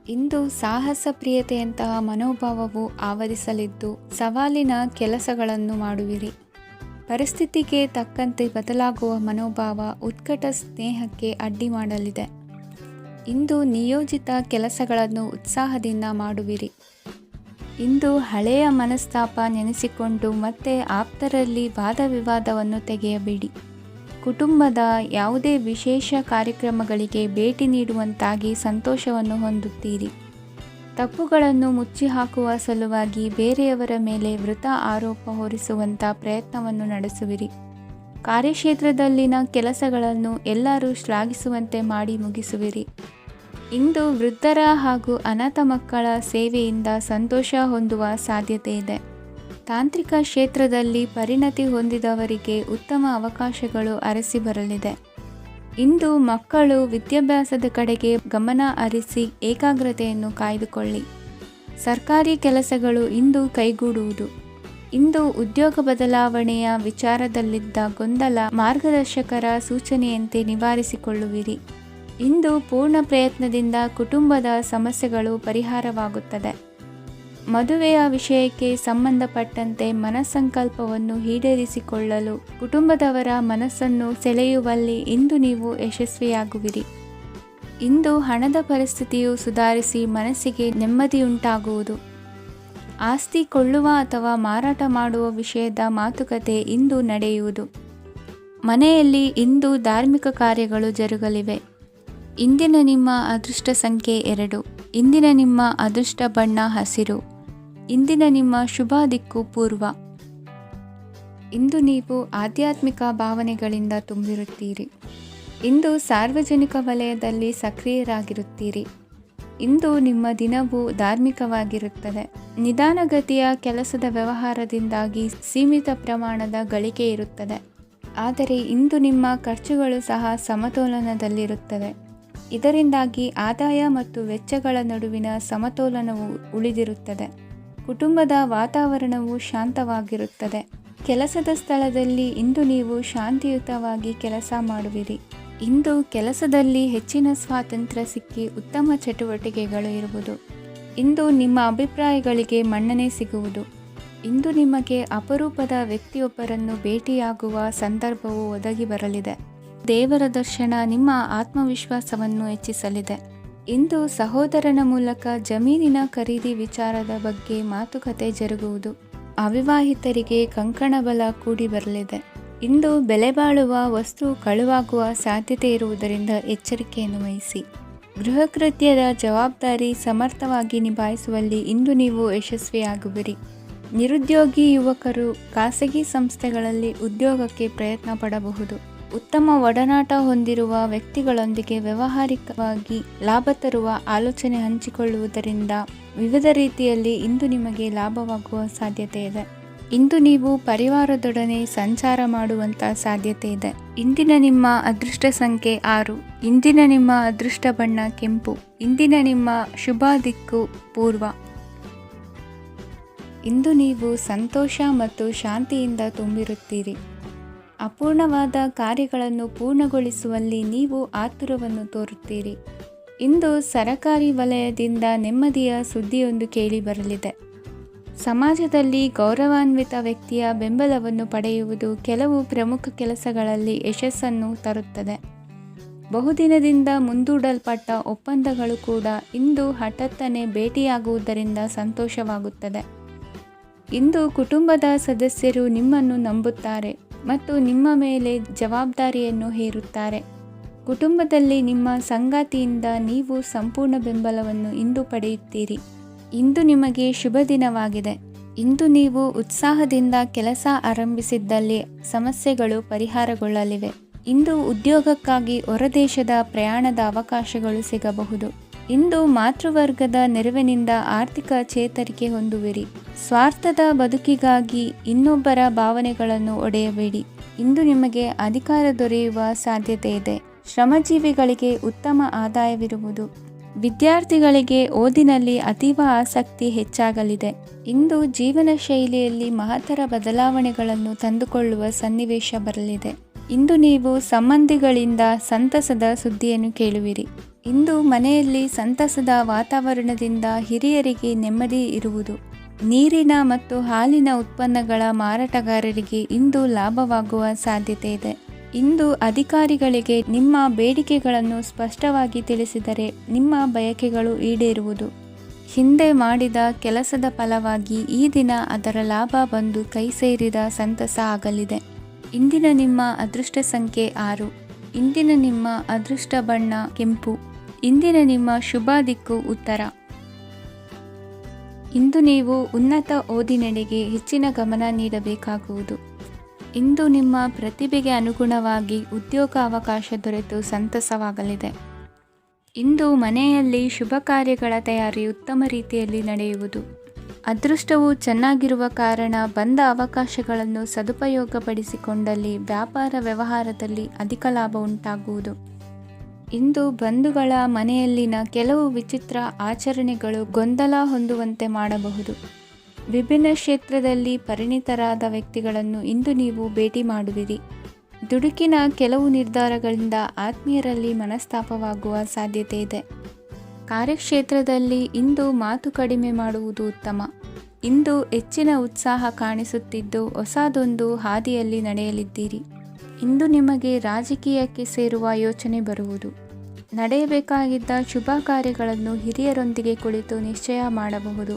ಇಂದು ಸಾಹಸ ಪ್ರಿಯತೆಯಂತಹ ಮನೋಭಾವವು ಆವರಿಸಲಿದ್ದು ಸವಾಲಿನ ಕೆಲಸಗಳನ್ನು ಮಾಡುವಿರಿ. ಪರಿಸ್ಥಿತಿಗೆ ತಕ್ಕಂತೆ ಬದಲಾಗುವ ಮನೋಭಾವ ಉತ್ಕಟ ಸ್ನೇಹಕ್ಕೆ ಅಡ್ಡಿ ಮಾಡಲಿದೆ. ಇಂದು ನಿಯೋಜಿತ ಕೆಲಸಗಳನ್ನು ಉತ್ಸಾಹದಿಂದ ಮಾಡುವಿರಿ. ಇಂದು ಹಳೆಯ ಮನಸ್ತಾಪ ನೆನೆಸಿಕೊಂಡು ಮತ್ತೆ ಆಪ್ತರಲ್ಲಿ ವಾದ ವಿವಾದವನ್ನು ತೆಗೆಯಬೇಡಿ. ಕುಟುಂಬದ ಯಾವುದೇ ವಿಶೇಷ ಕಾರ್ಯಕ್ರಮಗಳಿಗೆ ಭೇಟಿ ನೀಡುವಂತಾಗಿ ಸಂತೋಷವನ್ನು ಹೊಂದುತ್ತೀರಿ. ತಪ್ಪುಗಳನ್ನು ಮುಚ್ಚಿಹಾಕುವ ಸಲುವಾಗಿ ಬೇರೆಯವರ ಮೇಲೆ ವೃಥಾ ಆರೋಪ ಹೊರಿಸುವಂಥ ಪ್ರಯತ್ನವನ್ನು ನಡೆಸುವಿರಿ. ಕಾರ್ಯಕ್ಷೇತ್ರದಲ್ಲಿನ ಕೆಲಸಗಳನ್ನು ಎಲ್ಲರೂ ಶ್ಲಾಘಿಸುವಂತೆ ಮಾಡಿ ಮುಗಿಸುವಿರಿ. ಇಂದು ವೃದ್ಧರ ಹಾಗೂ ಅನಾಥ ಮಕ್ಕಳ ಸೇವೆಯಿಂದ ಸಂತೋಷ ಹೊಂದುವ ಸಾಧ್ಯತೆ ಇದೆ. ತಾಂತ್ರಿಕ ಕ್ಷೇತ್ರದಲ್ಲಿ ಪರಿಣತಿ ಹೊಂದಿದವರಿಗೆ ಉತ್ತಮ ಅವಕಾಶಗಳು ಅರಸಿ ಬರಲಿದೆ. ಇಂದು ಮಕ್ಕಳು ವಿದ್ಯಾಭ್ಯಾಸದ ಕಡೆಗೆ ಗಮನ ಹರಿಸಿ ಏಕಾಗ್ರತೆಯನ್ನು ಕಾಯ್ದುಕೊಳ್ಳಿ. ಸರ್ಕಾರಿ ಕೆಲಸಗಳು ಇಂದು ಕೈಗೂಡುವುದು. ಇಂದು ಉದ್ಯೋಗ ಬದಲಾವಣೆಯ ವಿಚಾರದಲ್ಲಿದ್ದ ಗೊಂದಲ ಮಾರ್ಗದರ್ಶಕರ ಸೂಚನೆಯಂತೆ ನಿವಾರಿಸಿಕೊಳ್ಳುವಿರಿ. ಇಂದು ಪೂರ್ಣ ಪ್ರಯತ್ನದಿಂದ ಕುಟುಂಬದ ಸಮಸ್ಯೆಗಳು ಪರಿಹಾರವಾಗುತ್ತದೆ. ಮದುವೆಯ ವಿಷಯಕ್ಕೆ ಸಂಬಂಧಪಟ್ಟಂತೆ ಮನಸ್ಸಂಕಲ್ಪವನ್ನು ಈಡೇರಿಸಿಕೊಳ್ಳಲು ಕುಟುಂಬದವರ ಮನಸ್ಸನ್ನು ಸೆಳೆಯುವಲ್ಲಿ ಇಂದು ನೀವು ಯಶಸ್ವಿಯಾಗುವಿರಿ. ಇಂದು ಹಣದ ಪರಿಸ್ಥಿತಿಯು ಸುಧಾರಿಸಿ ಮನಸ್ಸಿಗೆ ನೆಮ್ಮದಿಯುಂಟಾಗುವುದು. ಆಸ್ತಿ ಕೊಳ್ಳುವ ಅಥವಾ ಮಾರಾಟ ಮಾಡುವ ವಿಷಯದ ಮಾತುಕತೆ ಇಂದು ನಡೆಯುವುದು. ಮನೆಯಲ್ಲಿ ಇಂದು ಧಾರ್ಮಿಕ ಕಾರ್ಯಗಳು ಜರುಗಲಿವೆ. ಇಂದಿನ ನಿಮ್ಮ ಅದೃಷ್ಟ ಸಂಖ್ಯೆ 2. ಇಂದಿನ ನಿಮ್ಮ ಅದೃಷ್ಟ ಬಣ್ಣ ಹಸಿರು. ಇಂದಿನ ನಿಮ್ಮ ಶುಭ ದಿಕ್ಕು ಪೂರ್ವ. ಇಂದು ನೀವು ಆಧ್ಯಾತ್ಮಿಕ ಭಾವನೆಗಳಿಂದ ತುಂಬಿರುತ್ತೀರಿ. ಇಂದು ಸಾರ್ವಜನಿಕ ವಲಯದಲ್ಲಿ ಸಕ್ರಿಯರಾಗಿರುತ್ತೀರಿ. ಇಂದು ನಿಮ್ಮ ದಿನವು ಧಾರ್ಮಿಕವಾಗಿರುತ್ತದೆ. ನಿಧಾನಗತಿಯ ಕೆಲಸದ ವ್ಯವಹಾರದಿಂದಾಗಿ ಸೀಮಿತ ಪ್ರಮಾಣದ ಗಳಿಕೆ ಇರುತ್ತದೆ. ಆದರೆ ಇಂದು ನಿಮ್ಮ ಖರ್ಚುಗಳು ಸಹ ಸಮತೋಲನದಲ್ಲಿರುತ್ತವೆ. ಇದರಿಂದಾಗಿ ಆದಾಯ ಮತ್ತು ವೆಚ್ಚಗಳ ನಡುವಿನ ಸಮತೋಲನವು ಉಳಿದಿರುತ್ತದೆ. ಕುಟುಂಬದ ವಾತಾವರಣವು ಶಾಂತವಾಗಿರುತ್ತದೆ. ಕೆಲಸದ ಸ್ಥಳದಲ್ಲಿ ಇಂದು ನೀವು ಶಾಂತಿಯುತವಾಗಿ ಕೆಲಸ ಮಾಡುವಿರಿ. ಇಂದು ಕೆಲಸದಲ್ಲಿ ಹೆಚ್ಚಿನ ಸ್ವಾತಂತ್ರ್ಯ ಸಿಕ್ಕಿ ಉತ್ತಮ ಚಟುವಟಿಕೆಗಳು ಇರುವುದು. ಇಂದು ನಿಮ್ಮ ಅಭಿಪ್ರಾಯಗಳಿಗೆ ಮನ್ನಣೆ ಸಿಗುವುದು. ಇಂದು ನಿಮಗೆ ಅಪರೂಪದ ವ್ಯಕ್ತಿಯೊಬ್ಬರನ್ನು ಭೇಟಿಯಾಗುವ ಸಂದರ್ಭವು ಒದಗಿ ಬರಲಿದೆ. ದೇವರ ದರ್ಶನ ನಿಮ್ಮ ಆತ್ಮವಿಶ್ವಾಸವನ್ನು ಹೆಚ್ಚಿಸಲಿದೆ. ಇಂದು ಸಹೋದರನ ಮೂಲಕ ಜಮೀನಿನ ಖರೀದಿ ವಿಚಾರದ ಬಗ್ಗೆ ಮಾತುಕತೆ ಜರುಗುವುದು. ಅವಿವಾಹಿತರಿಗೆ ಕಂಕಣ ಬಲ ಕೂಡಿ ಬರಲಿದೆ. ಇಂದು ಬೆಲೆ ಬಾಳುವ ವಸ್ತು ಕಳುವಾಗುವ ಸಾಧ್ಯತೆ ಇರುವುದರಿಂದ ಎಚ್ಚರಿಕೆಯನ್ನು ವಹಿಸಿ. ಗೃಹ ಕೃತ್ಯದ ಜವಾಬ್ದಾರಿ ಸಮರ್ಥವಾಗಿ ನಿಭಾಯಿಸುವಲ್ಲಿ ಇಂದು ನೀವು ಯಶಸ್ವಿಯಾಗುವಿರಿ. ನಿರುದ್ಯೋಗಿ ಯುವಕರು ಖಾಸಗಿ ಸಂಸ್ಥೆಗಳಲ್ಲಿ ಉದ್ಯೋಗಕ್ಕೆ ಪ್ರಯತ್ನ ಪಡಬಹುದು. ಉತ್ತಮ ಒಡನಾಟ ಹೊಂದಿರುವ ವ್ಯಕ್ತಿಗಳೊಂದಿಗೆ ವ್ಯಾವಹಾರಿಕವಾಗಿ ಲಾಭ ತರುವ ಆಲೋಚನೆ ಹಂಚಿಕೊಳ್ಳುವುದರಿಂದ ವಿವಿಧ ರೀತಿಯಲ್ಲಿ ಇಂದು ನಿಮಗೆ ಲಾಭವಾಗುವ ಸಾಧ್ಯತೆ ಇದೆ. ಇಂದು ನೀವು ಪರಿವಾರದೊಡನೆ ಸಂಚಾರ ಮಾಡುವಂಥ ಸಾಧ್ಯತೆ ಇದೆ. ಇಂದಿನ ನಿಮ್ಮ ಅದೃಷ್ಟ ಸಂಖ್ಯೆ 6. ಇಂದಿನ ನಿಮ್ಮ ಅದೃಷ್ಟ ಬಣ್ಣ ಕೆಂಪು. ಇಂದಿನ ನಿಮ್ಮ ಶುಭ ದಿಕ್ಕು ಪೂರ್ವ. ಇಂದು ನೀವು ಸಂತೋಷ ಮತ್ತು ಶಾಂತಿಯಿಂದ ತುಂಬಿರುತ್ತೀರಿ. ಅಪೂರ್ಣವಾದ ಕಾರ್ಯಗಳನ್ನು ಪೂರ್ಣಗೊಳಿಸುವಲ್ಲಿ ನೀವು ಆತುರವನ್ನು ತೋರುತ್ತೀರಿ. ಇಂದು ಸರಕಾರಿ ವಲಯದಿಂದ ನೆಮ್ಮದಿಯ ಸುದ್ದಿಯೊಂದು ಕೇಳಿ ಬರಲಿದೆ. ಸಮಾಜದಲ್ಲಿ ಗೌರವಾನ್ವಿತ ವ್ಯಕ್ತಿಯ ಬೆಂಬಲವನ್ನು ಪಡೆಯುವುದು ಕೆಲವು ಪ್ರಮುಖ ಕೆಲಸಗಳಲ್ಲಿ ಯಶಸ್ಸನ್ನು ತರುತ್ತದೆ. ಬಹುದಿನದಿಂದ ಮುಂದೂಡಲ್ಪಟ್ಟ ಒಪ್ಪಂದಗಳು ಕೂಡ ಇಂದು ಹಠಾತ್ತನೆ ಭೇಟಿಯಾಗುವುದರಿಂದ ಸಂತೋಷವಾಗುತ್ತದೆ. ಇಂದು ಕುಟುಂಬದ ಸದಸ್ಯರು ನಿಮ್ಮನ್ನು ನಂಬುತ್ತಾರೆ ಮತ್ತು ನಿಮ್ಮ ಮೇಲೆ ಜವಾಬ್ದಾರಿಯನ್ನು ಹೇರುತ್ತಾರೆ. ಕುಟುಂಬದಲ್ಲಿ ನಿಮ್ಮ ಸಂಗಾತಿಯಿಂದ ನೀವು ಸಂಪೂರ್ಣ ಬೆಂಬಲವನ್ನು ಇಂದು ಪಡೆಯುತ್ತೀರಿ. ಇಂದು ನಿಮಗೆ ಶುಭ ದಿನವಾಗಿದೆ. ಇಂದು ನೀವು ಉತ್ಸಾಹದಿಂದ ಕೆಲಸ ಆರಂಭಿಸಿದ್ದಲ್ಲಿ ಸಮಸ್ಯೆಗಳು ಪರಿಹಾರಗೊಳ್ಳಲಿವೆ. ಇಂದು ಉದ್ಯೋಗಕ್ಕಾಗಿ ಹೊರದೇಶದ ಪ್ರಯಾಣದ ಅವಕಾಶಗಳು ಸಿಗಬಹುದು. ಇಂದು ಮಾತೃವರ್ಗದ ನೆರವಿನಿಂದ ಆರ್ಥಿಕ ಚೇತರಿಕೆ ಹೊಂದುವಿರಿ. ಸ್ವಾರ್ಥದ ಬದುಕಿಗಾಗಿ ಇನ್ನೊಬ್ಬರ ಭಾವನೆಗಳನ್ನು ಒಡೆಯಬೇಡಿ. ಇಂದು ನಿಮಗೆ ಅಧಿಕಾರ ದೊರೆಯುವ ಸಾಧ್ಯತೆ ಇದೆ. ಶ್ರಮಜೀವಿಗಳಿಗೆ ಉತ್ತಮ ಆದಾಯವಿರುವುದು. ವಿದ್ಯಾರ್ಥಿಗಳಿಗೆ ಓದಿನಲ್ಲಿ ಅತೀವ ಆಸಕ್ತಿ ಹೆಚ್ಚಾಗಲಿದೆ. ಇಂದು ಜೀವನ ಶೈಲಿಯಲ್ಲಿ ಮಹತ್ತರ ಬದಲಾವಣೆಗಳನ್ನು ತಂದುಕೊಳ್ಳುವ ಸನ್ನಿವೇಶ ಬರಲಿದೆ. ಇಂದು ನೀವು ಸಂಬಂಧಿಗಳಿಂದ ಸಂತಸದ ಸುದ್ದಿಯನ್ನು ಕೇಳುವಿರಿ. ಇಂದು ಮನೆಯಲ್ಲಿ ಸಂತಸದ ವಾತಾವರಣದಿಂದ ಹಿರಿಯರಿಗೆ ನೆಮ್ಮದಿ ಇರುವುದು. ನೀರಿನ ಮತ್ತು ಹಾಲಿನ ಉತ್ಪನ್ನಗಳ ಮಾರಾಟಗಾರರಿಗೆ ಇಂದು ಲಾಭವಾಗುವ ಸಾಧ್ಯತೆ ಇದೆ. ಇಂದು ಅಧಿಕಾರಿಗಳಿಗೆ ನಿಮ್ಮ ಬೇಡಿಕೆಗಳನ್ನು ಸ್ಪಷ್ಟವಾಗಿ ತಿಳಿಸಿದರೆ ನಿಮ್ಮ ಬಯಕೆಗಳು ಈಡೇರುವುದು. ಹಿಂದೆ ಮಾಡಿದ ಕೆಲಸದ ಫಲವಾಗಿ ಈ ದಿನ ಅದರ ಲಾಭ ಬಂದು ಕೈ ಸೇರಿದ ಸಂತಸ ಆಗಲಿದೆ. ಇಂದಿನ ನಿಮ್ಮ ಅದೃಷ್ಟ ಸಂಖ್ಯೆ 6. ಇಂದಿನ ನಿಮ್ಮ ಅದೃಷ್ಟ ಬಣ್ಣ ಕೆಂಪು. ಇಂದಿನ ನಿಮ್ಮ ಶುಭ ದಿಕ್ಕು ಉತ್ತರ. ಇಂದು ನೀವು ಉನ್ನತ ಓದಿನೆಡೆಗೆ ಹೆಚ್ಚಿನ ಗಮನ ನೀಡಬೇಕಾಗುವುದು. ಇಂದು ನಿಮ್ಮ ಪ್ರತಿಭೆಗೆ ಅನುಗುಣವಾಗಿ ಉದ್ಯೋಗ ಅವಕಾಶ ದೊರೆತು ಸಂತಸವಾಗಲಿದೆ. ಇಂದು ಮನೆಯಲ್ಲಿ ಶುಭ ಕಾರ್ಯಗಳ ತಯಾರಿ ಉತ್ತಮ ರೀತಿಯಲ್ಲಿ ನಡೆಯುವುದು. ಅದೃಷ್ಟವು ಚೆನ್ನಾಗಿರುವ ಕಾರಣ ಬಂದ ಅವಕಾಶಗಳನ್ನು ಸದುಪಯೋಗಪಡಿಸಿಕೊಂಡಲ್ಲಿ ವ್ಯಾಪಾರ ವ್ಯವಹಾರದಲ್ಲಿ ಅಧಿಕ ಲಾಭ ಉಂಟಾಗುವುದು. ಇಂದು ಬಂಧುಗಳ ಮನೆಯಲ್ಲಿನ ಕೆಲವು ವಿಚಿತ್ರ ಆಚರಣೆಗಳು ಗೊಂದಲ ಹೊಂದುವಂತೆ ಮಾಡಬಹುದು. ವಿಭಿನ್ನ ಕ್ಷೇತ್ರದಲ್ಲಿ ಪರಿಣಿತರಾದ ವ್ಯಕ್ತಿಗಳನ್ನು ಇಂದು ನೀವು ಭೇಟಿ ಮಾಡುವಿರಿ. ದುಡುಕಿನ ಕೆಲವು ನಿರ್ಧಾರಗಳಿಂದ ಆತ್ಮೀಯರಲ್ಲಿ ಮನಸ್ತಾಪವಾಗುವ ಸಾಧ್ಯತೆ ಇದೆ. ಕಾರ್ಯಕ್ಷೇತ್ರದಲ್ಲಿ ಇಂದು ಮಾತು ಕಡಿಮೆ ಮಾಡುವುದು ಉತ್ತಮ. ಇಂದು ಹೆಚ್ಚಿನ ಉತ್ಸಾಹ ಕಾಣಿಸುತ್ತಿದ್ದು ಹೊಸದೊಂದು ಹಾದಿಯಲ್ಲಿ ನಡೆಯಲಿದ್ದೀರಿ. ಇಂದು ನಿಮಗೆ ರಾಜಕೀಯಕ್ಕೆ ಸೇರುವ ಯೋಚನೆ ಬರುವುದು. ನಡೆಯಬೇಕಾಗಿದ್ದ ಶುಭ ಕಾರ್ಯಗಳನ್ನು ಹಿರಿಯರೊಂದಿಗೆ ಕುಳಿತು ನಿಶ್ಚಯ ಮಾಡಬಹುದು.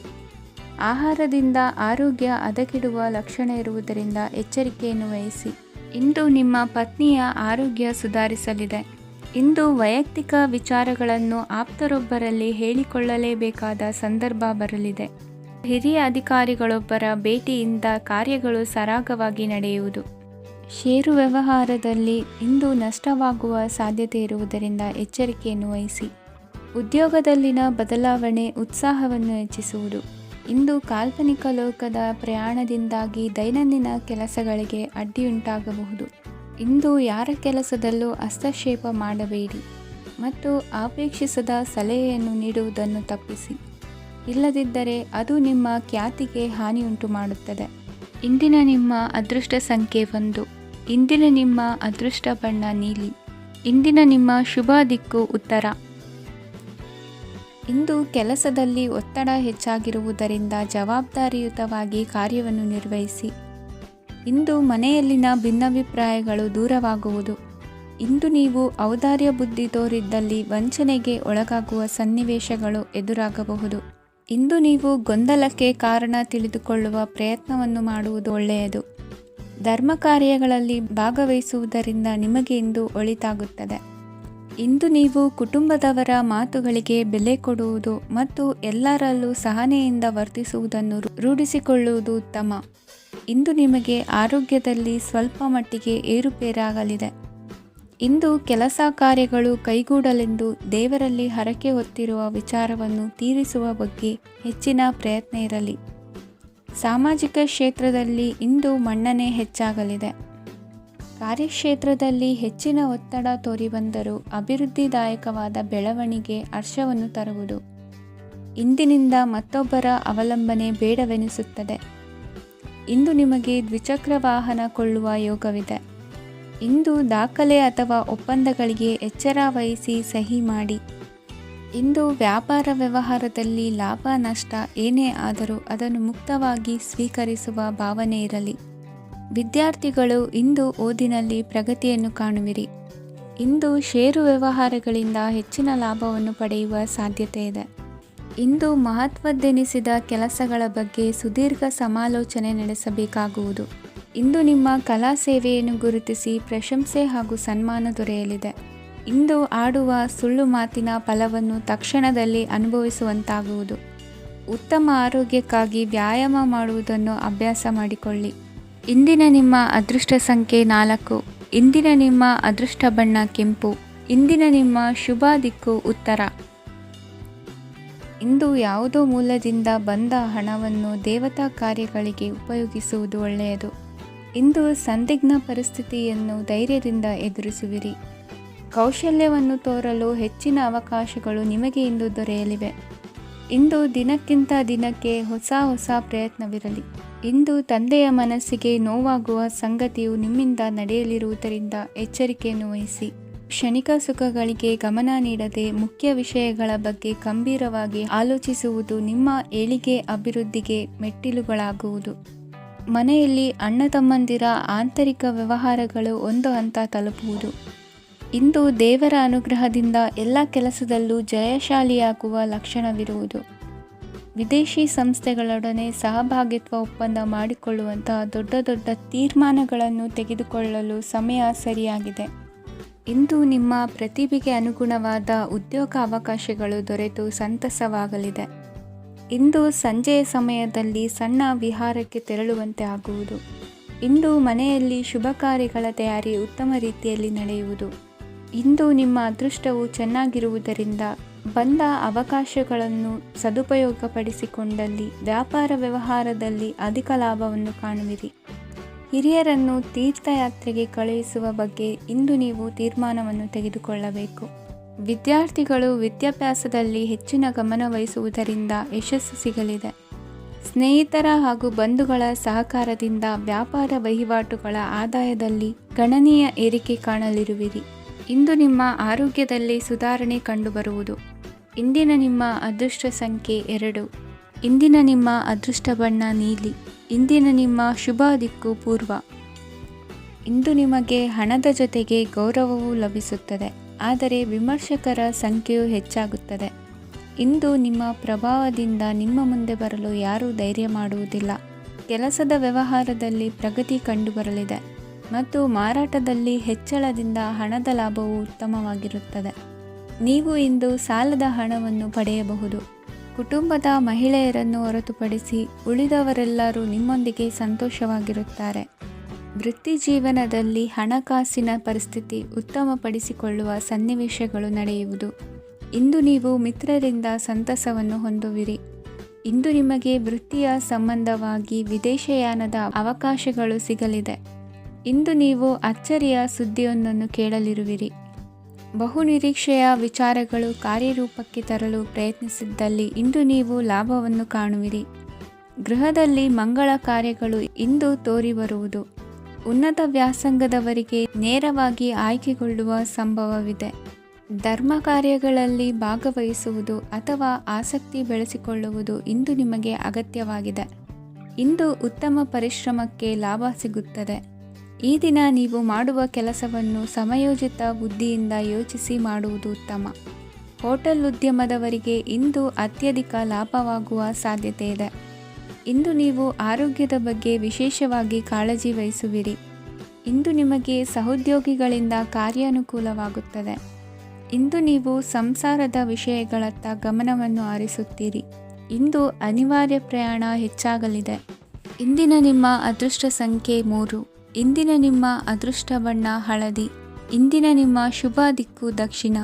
ಆಹಾರದಿಂದ ಆರೋಗ್ಯ ಹದಗೆಡುವ ಲಕ್ಷಣ ಇರುವುದರಿಂದ ಎಚ್ಚರಿಕೆಯನ್ನು ವಹಿಸಿ. ಇಂದು ನಿಮ್ಮ ಪತ್ನಿಯ ಆರೋಗ್ಯ ಸುಧಾರಿಸಲಿದೆ. ಇಂದು ವೈಯಕ್ತಿಕ ವಿಚಾರಗಳನ್ನು ಆಪ್ತರೊಬ್ಬರಲ್ಲಿ ಹೇಳಿಕೊಳ್ಳಲೇಬೇಕಾದ ಸಂದರ್ಭ ಬರಲಿದೆ. ಹಿರಿಯ ಅಧಿಕಾರಿಗಳೊಬ್ಬರ ಭೇಟಿಯಿಂದ ಕಾರ್ಯಗಳು ಸರಾಗವಾಗಿ ನಡೆಯುವುದು. ಷೇರು ವ್ಯವಹಾರದಲ್ಲಿ ಇಂದು ನಷ್ಟವಾಗುವ ಸಾಧ್ಯತೆ ಇರುವುದರಿಂದ ಎಚ್ಚರಿಕೆಯನ್ನು ವಹಿಸಿ. ಉದ್ಯೋಗದಲ್ಲಿನ ಬದಲಾವಣೆ ಉತ್ಸಾಹವನ್ನು ಹೆಚ್ಚಿಸುವುದು. ಇಂದು ಕಾಲ್ಪನಿಕ ಲೋಕದ ಪ್ರಯಾಣದಿಂದಾಗಿ ದೈನಂದಿನ ಕೆಲಸಗಳಿಗೆ ಅಡ್ಡಿಯುಂಟಾಗಬಹುದು. ಇಂದು ಯಾರ ಕೆಲಸದಲ್ಲೂ ಹಸ್ತಕ್ಷೇಪ ಮಾಡಬೇಡಿ ಮತ್ತು ಅಪೇಕ್ಷಿಸದ ಸಲಹೆಯನ್ನು ನೀಡುವುದನ್ನು ತಪ್ಪಿಸಿ. ಇಲ್ಲದಿದ್ದರೆ ಅದು ನಿಮ್ಮ ಖ್ಯಾತಿಗೆ ಹಾನಿಯುಂಟು ಮಾಡುತ್ತದೆ. ಇಂದಿನ ನಿಮ್ಮ ಅದೃಷ್ಟ ಸಂಖ್ಯೆ 1. ಇಂದಿನ ನಿಮ್ಮ ಅದೃಷ್ಟ ಬಣ್ಣ ನೀಲಿ. ಇಂದಿನ ನಿಮ್ಮ ಶುಭ ದಿಕ್ಕು ಉತ್ತರ. ಇಂದು ಕೆಲಸದಲ್ಲಿ ಒತ್ತಡ ಹೆಚ್ಚಾಗಿರುವುದರಿಂದ ಜವಾಬ್ದಾರಿಯುತವಾಗಿ ಕಾರ್ಯವನ್ನು ನಿರ್ವಹಿಸಿ. ಇಂದು ಮನೆಯಲ್ಲಿನ ಭಿನ್ನಾಭಿಪ್ರಾಯಗಳು ದೂರವಾಗುವುದು. ಇಂದು ನೀವು ಔದಾರ್ಯ ಬುದ್ಧಿ ತೋರಿದ್ದಲ್ಲಿ ವಂಚನೆಗೆ ಒಳಗಾಗುವ ಸನ್ನಿವೇಶಗಳು ಎದುರಾಗಬಹುದು. ಇಂದು ನೀವು ಗೊಂದಲಕ್ಕೆ ಕಾರಣ ತಿಳಿದುಕೊಳ್ಳುವ ಪ್ರಯತ್ನವನ್ನು ಮಾಡುವುದು ಒಳ್ಳೆಯದು. ಧರ್ಮ ಕಾರ್ಯಗಳಲ್ಲಿ ಭಾಗವಹಿಸುವುದರಿಂದ ನಿಮಗೆ ಇಂದು ಒಳಿತಾಗುತ್ತದೆ. ಇಂದು ನೀವು ಕುಟುಂಬದವರ ಮಾತುಗಳಿಗೆ ಬೆಲೆ ಕೊಡುವುದು ಮತ್ತು ಎಲ್ಲರಲ್ಲೂ ಸಹನೆಯಿಂದ ವರ್ತಿಸುವುದನ್ನು ರೂಢಿಸಿಕೊಳ್ಳುವುದು ಉತ್ತಮ. ಇಂದು ನಿಮಗೆ ಆರೋಗ್ಯದಲ್ಲಿ ಸ್ವಲ್ಪ ಮಟ್ಟಿಗೆ ಏರುಪೇರಾಗಲಿದೆ. ಇಂದು ಕೆಲಸ ಕಾರ್ಯಗಳು ಕೈಗೂಡಲೆಂದು ದೇವರಲ್ಲಿ ಹರಕೆ ಹೊತ್ತಿರುವ ವಿಚಾರವನ್ನು ತೀರಿಸುವ ಬಗ್ಗೆ ಹೆಚ್ಚಿನ ಪ್ರಯತ್ನ ಇರಲಿ. ಸಾಮಾಜಿಕ ಕ್ಷೇತ್ರದಲ್ಲಿ ಇಂದು ಮನ್ನಣೆ ಹೆಚ್ಚಾಗಲಿದೆ. ಕಾರ್ಯಕ್ಷೇತ್ರದಲ್ಲಿ ಹೆಚ್ಚಿನ ಒತ್ತಡ ತೋರಿಬಂದರೂ ಅಭಿವೃದ್ಧಿದಾಯಕವಾದ ಬೆಳವಣಿಗೆ ಹರ್ಷವನ್ನು ತರುವುದು. ಇಂದಿನಿಂದ ಮತ್ತೊಬ್ಬರ ಅವಲಂಬನೆ ಬೇಡವೆನಿಸುತ್ತದೆ. ಇಂದು ನಿಮಗೆ ದ್ವಿಚಕ್ರ ವಾಹನ ಕೊಳ್ಳುವ ಯೋಗವಿದೆ. ಇಂದು ದಾಖಲೆ ಅಥವಾ ಒಪ್ಪಂದಗಳಿಗೆ ಎಚ್ಚರ ವಹಿಸಿ ಸಹಿ ಮಾಡಿ. ಇಂದು ವ್ಯಾಪಾರ ವ್ಯವಹಾರದಲ್ಲಿ ಲಾಭ ನಷ್ಟ ಏನೇ ಆದರೂ ಅದನ್ನು ಮುಕ್ತವಾಗಿ ಸ್ವೀಕರಿಸುವ ಭಾವನೆ ಇರಲಿ. ವಿದ್ಯಾರ್ಥಿಗಳು ಇಂದು ಓದಿನಲ್ಲಿ ಪ್ರಗತಿಯನ್ನು ಕಾಣುವಿರಿ. ಇಂದು ಷೇರು ವ್ಯವಹಾರಗಳಿಂದ ಹೆಚ್ಚಿನ ಲಾಭವನ್ನು ಪಡೆಯುವ ಸಾಧ್ಯತೆ ಇದೆ. ಇಂದು ಮಹತ್ವದ್ದೆನಿಸಿದ ಕೆಲಸಗಳ ಬಗ್ಗೆ ಸುದೀರ್ಘ ಸಮಾಲೋಚನೆ ನಡೆಸಬೇಕಾಗುವುದು. ಇಂದು ನಿಮ್ಮ ಕಲಾ ಸೇವೆಯನ್ನು ಗುರುತಿಸಿ ಪ್ರಶಂಸೆ ಹಾಗೂ ಸನ್ಮಾನ ದೊರೆಯಲಿದೆ. ಇಂದು ಆಡುವ ಸುಳ್ಳು ಮಾತಿನ ಫಲವನ್ನು ತಕ್ಷಣದಲ್ಲಿ ಅನುಭವಿಸುವಂತಾಗುವುದು. ಉತ್ತಮ ಆರೋಗ್ಯಕ್ಕಾಗಿ ವ್ಯಾಯಾಮ ಮಾಡುವುದನ್ನು ಅಭ್ಯಾಸ ಮಾಡಿಕೊಳ್ಳಿ. ಇಂದಿನ ನಿಮ್ಮ ಅದೃಷ್ಟ ಸಂಖ್ಯೆ 4. ಇಂದಿನ ನಿಮ್ಮ ಅದೃಷ್ಟ ಬಣ್ಣ ಕೆಂಪು. ಇಂದಿನ ನಿಮ್ಮ ಶುಭ ದಿಕ್ಕು ಉತ್ತರ. ಇಂದು ಯಾವುದೋ ಮೂಲದಿಂದ ಬಂದ ಹಣವನ್ನು ದೇವತಾ ಕಾರ್ಯಗಳಿಗೆ ಉಪಯೋಗಿಸುವುದು ಒಳ್ಳೆಯದು. ಇಂದು ಸಂದಿಗ್ಧ ಪರಿಸ್ಥಿತಿಯನ್ನು ಧೈರ್ಯದಿಂದ ಎದುರಿಸುವಿರಿ. ಕೌಶಲ್ಯವನ್ನು ತೋರಲು ಹೆಚ್ಚಿನ ಅವಕಾಶಗಳು ನಿಮಗೆ ಇಂದು ದೊರೆಯಲಿವೆ. ಇಂದು ದಿನಕ್ಕಿಂತ ದಿನಕ್ಕೆ ಹೊಸ ಪ್ರಯತ್ನವಿರಲಿ. ಇಂದು ತಂದೆಯ ಮನಸ್ಸಿಗೆ ನೋವಾಗುವ ಸಂಗತಿಯು ನಿಮ್ಮಿಂದ ನಡೆಯಲಿರುವುದರಿಂದ ಎಚ್ಚರಿಕೆಯನ್ನು ವಹಿಸಿ. ಕ್ಷಣಿಕ ಸುಖಗಳಿಗೆ ಗಮನ ನೀಡದೆ ಮುಖ್ಯ ವಿಷಯಗಳ ಬಗ್ಗೆ ಗಂಭೀರವಾಗಿ ಆಲೋಚಿಸುವುದು ನಿಮ್ಮ ಏಳಿಗೆ ಅಭಿವೃದ್ಧಿಗೆ ಮೆಟ್ಟಿಲುಗಳಾಗುವುದು. ಮನೆಯಲ್ಲಿ ಅಣ್ಣ ತಮ್ಮಂದಿರ ಆಂತರಿಕ ವ್ಯವಹಾರಗಳು ಒಂದು ಹಂತ ತಲುಪುವುದು. ಇಂದು ದೇವರ ಅನುಗ್ರಹದಿಂದ ಎಲ್ಲ ಕೆಲಸದಲ್ಲೂ ಜಯಶಾಲಿಯಾಗುವ ಲಕ್ಷಣವಿರುವುದು. ವಿದೇಶಿ ಸಂಸ್ಥೆಗಳೊಡನೆ ಸಹಭಾಗಿತ್ವ ಒಪ್ಪಂದ ಮಾಡಿಕೊಳ್ಳುವಂತಹ ದೊಡ್ಡ ತೀರ್ಮಾನಗಳನ್ನು ತೆಗೆದುಕೊಳ್ಳಲು ಸಮಯ ಸರಿಯಾಗಿದೆ. ಇಂದು ನಿಮ್ಮ ಪ್ರತಿಭೆಗೆ ಅನುಗುಣವಾದ ಉದ್ಯೋಗ ಅವಕಾಶಗಳು ದೊರೆತು ಸಂತಸವಾಗಲಿದೆ. ಇಂದು ಸಂಜೆಯ ಸಮಯದಲ್ಲಿ ಸಣ್ಣ ವಿಹಾರಕ್ಕೆ ತೆರಳುವಂತೆ ಆಗುವುದು. ಇಂದು ಮನೆಯಲ್ಲಿ ಶುಭ ಕಾರ್ಯಗಳ ತಯಾರಿ ಉತ್ತಮ ರೀತಿಯಲ್ಲಿ ನಡೆಯುವುದು. ಇಂದು ನಿಮ್ಮ ಅದೃಷ್ಟವು ಚೆನ್ನಾಗಿರುವುದರಿಂದ ಬಂದ ಅವಕಾಶಗಳನ್ನು ಸದುಪಯೋಗಪಡಿಸಿಕೊಂಡಲ್ಲಿ ವ್ಯಾಪಾರ ವ್ಯವಹಾರದಲ್ಲಿ ಅಧಿಕ ಲಾಭವನ್ನು ಕಾಣುವಿರಿ. ಹಿರಿಯರನ್ನು ತೀರ್ಥಯಾತ್ರೆಗೆ ಕಳುಹಿಸುವ ಬಗ್ಗೆ ಇಂದು ನೀವು ತೀರ್ಮಾನವನ್ನು ತೆಗೆದುಕೊಳ್ಳಬೇಕು. ವಿದ್ಯಾರ್ಥಿಗಳು ವಿದ್ಯಾಭ್ಯಾಸದಲ್ಲಿ ಹೆಚ್ಚಿನ ಗಮನ ವಹಿಸುವುದರಿಂದ ಯಶಸ್ಸು ಸಿಗಲಿದೆ. ಸ್ನೇಹಿತರ ಹಾಗೂ ಬಂಧುಗಳ ಸಹಕಾರದಿಂದ ವ್ಯಾಪಾರ ವಹಿವಾಟುಗಳ ಆದಾಯದಲ್ಲಿ ಗಣನೀಯ ಏರಿಕೆ ಕಾಣಲಿರುವಿರಿ. ಇಂದು ನಿಮ್ಮ ಆರೋಗ್ಯದಲ್ಲಿ ಸುಧಾರಣೆ ಕಂಡುಬರುವುದು. ಇಂದಿನ ನಿಮ್ಮ ಅದೃಷ್ಟ ಸಂಖ್ಯೆ 2. ಇಂದಿನ ನಿಮ್ಮ ಅದೃಷ್ಟ ಬಣ್ಣ ನೀಲಿ. ಇಂದಿನ ನಿಮ್ಮ ಶುಭ ದಿಕ್ಕು ಪೂರ್ವ. ಇಂದು ನಿಮಗೆ ಹಣದ ಜೊತೆಗೆ ಗೌರವವೂ ಲಭಿಸುತ್ತದೆ, ಆದರೆ ವಿಮರ್ಶಕರ ಸಂಖ್ಯೆಯು ಹೆಚ್ಚಾಗುತ್ತದೆ. ಇಂದು ನಿಮ್ಮ ಪ್ರಭಾವದಿಂದ ನಿಮ್ಮ ಮುಂದೆ ಬರಲು ಯಾರೂ ಧೈರ್ಯ ಮಾಡುವುದಿಲ್ಲ. ಕೆಲಸದ ವ್ಯವಹಾರದಲ್ಲಿ ಪ್ರಗತಿ ಕಂಡುಬರಲಿದೆ ಮತ್ತು ಮಾರಾಟದಲ್ಲಿ ಹೆಚ್ಚಳದಿಂದ ಹಣದ ಲಾಭವು ಉತ್ತಮವಾಗಿರುತ್ತದೆ. ನೀವು ಇಂದು ಸಾಲದ ಹಣವನ್ನು ಪಡೆಯಬಹುದು. ಕುಟುಂಬದ ಮಹಿಳೆಯರನ್ನು ಹೊರತುಪಡಿಸಿ ಉಳಿದವರೆಲ್ಲರೂ ನಿಮ್ಮೊಂದಿಗೆ ಸಂತೋಷವಾಗಿರುತ್ತಾರೆ. ವೃತ್ತಿ ಜೀವನದಲ್ಲಿ ಹಣಕಾಸಿನ ಪರಿಸ್ಥಿತಿ ಉತ್ತಮಪಡಿಸಿಕೊಳ್ಳುವ ಸನ್ನಿವೇಶಗಳು ನಡೆಯುವುದು. ಇಂದು ನೀವು ಮಿತ್ರರಿಂದ ಸಂತಸವನ್ನು ಹೊಂದುವಿರಿ. ಇಂದು ನಿಮಗೆ ವೃತ್ತಿಯ ಸಂಬಂಧವಾಗಿ ವಿದೇಶಯಾನದ ಅವಕಾಶಗಳು ಸಿಗಲಿದೆ. ಇಂದು ನೀವು ಅಚ್ಚರಿಯ ಸುದ್ದಿಯೊಂದನ್ನು ಕೇಳಲಿರುವಿರಿ. ಬಹುನಿರೀಕ್ಷೆಯ ವಿಚಾರಗಳು ಕಾರ್ಯರೂಪಕ್ಕೆ ತರಲು ಪ್ರಯತ್ನಿಸಿದ್ದಲ್ಲಿ ಇಂದು ನೀವು ಲಾಭವನ್ನು ಕಾಣುವಿರಿ. ಗೃಹದಲ್ಲಿ ಮಂಗಳ ಕಾರ್ಯಗಳು ಇಂದು ತೋರಿ ಬರುವುದು. ಉನ್ನತ ವ್ಯಾಸಂಗದವರಿಗೆ ನೇರವಾಗಿ ಆಯ್ಕೆಗೊಳ್ಳುವ ಸಂಭವವಿದೆ. ಧರ್ಮ ಕಾರ್ಯಗಳಲ್ಲಿ ಭಾಗವಹಿಸುವುದು ಅಥವಾ ಆಸಕ್ತಿ ಬೆಳೆಸಿಕೊಳ್ಳುವುದು ಇಂದು ನಿಮಗೆ ಅಗತ್ಯವಾಗಿದೆ. ಇಂದು ಉತ್ತಮ ಪರಿಶ್ರಮಕ್ಕೆ ಲಾಭ ಸಿಗುತ್ತದೆ. ಈ ದಿನ ನೀವು ಮಾಡುವ ಕೆಲಸವನ್ನು ಸಮಯೋಚಿತ ಬುದ್ಧಿಯಿಂದ ಯೋಚಿಸಿ ಮಾಡುವುದು ಉತ್ತಮ. ಹೋಟೆಲ್ ಉದ್ಯಮದವರಿಗೆ ಇಂದು ಅತ್ಯಧಿಕ ಲಾಭವಾಗುವ ಸಾಧ್ಯತೆ ಇದೆ. ಇಂದು ನೀವು ಆರೋಗ್ಯದ ಬಗ್ಗೆ ವಿಶೇಷವಾಗಿ ಕಾಳಜಿ ವಹಿಸುವಿರಿ. ಇಂದು ನಿಮಗೆ ಸಹೋದ್ಯೋಗಿಗಳಿಂದ ಕಾರ್ಯಾನುಕೂಲವಾಗುತ್ತದೆ. ಇಂದು ನೀವು ಸಂಸಾರದ ವಿಷಯಗಳತ್ತ ಗಮನವನ್ನು ಹರಿಸುತ್ತೀರಿ. ಇಂದು ಅನಿವಾರ್ಯ ಪ್ರಯಾಣ ಹೆಚ್ಚಾಗಲಿದೆ. ಇಂದಿನ ನಿಮ್ಮ ಅದೃಷ್ಟ ಸಂಖ್ಯೆ 3. ಇಂದಿನ ನಿಮ್ಮ ಅದೃಷ್ಟ ಬಣ್ಣ ಹಳದಿ. ಇಂದಿನ ನಿಮ್ಮ ಶುಭ ದಿಕ್ಕು ದಕ್ಷಿಣ.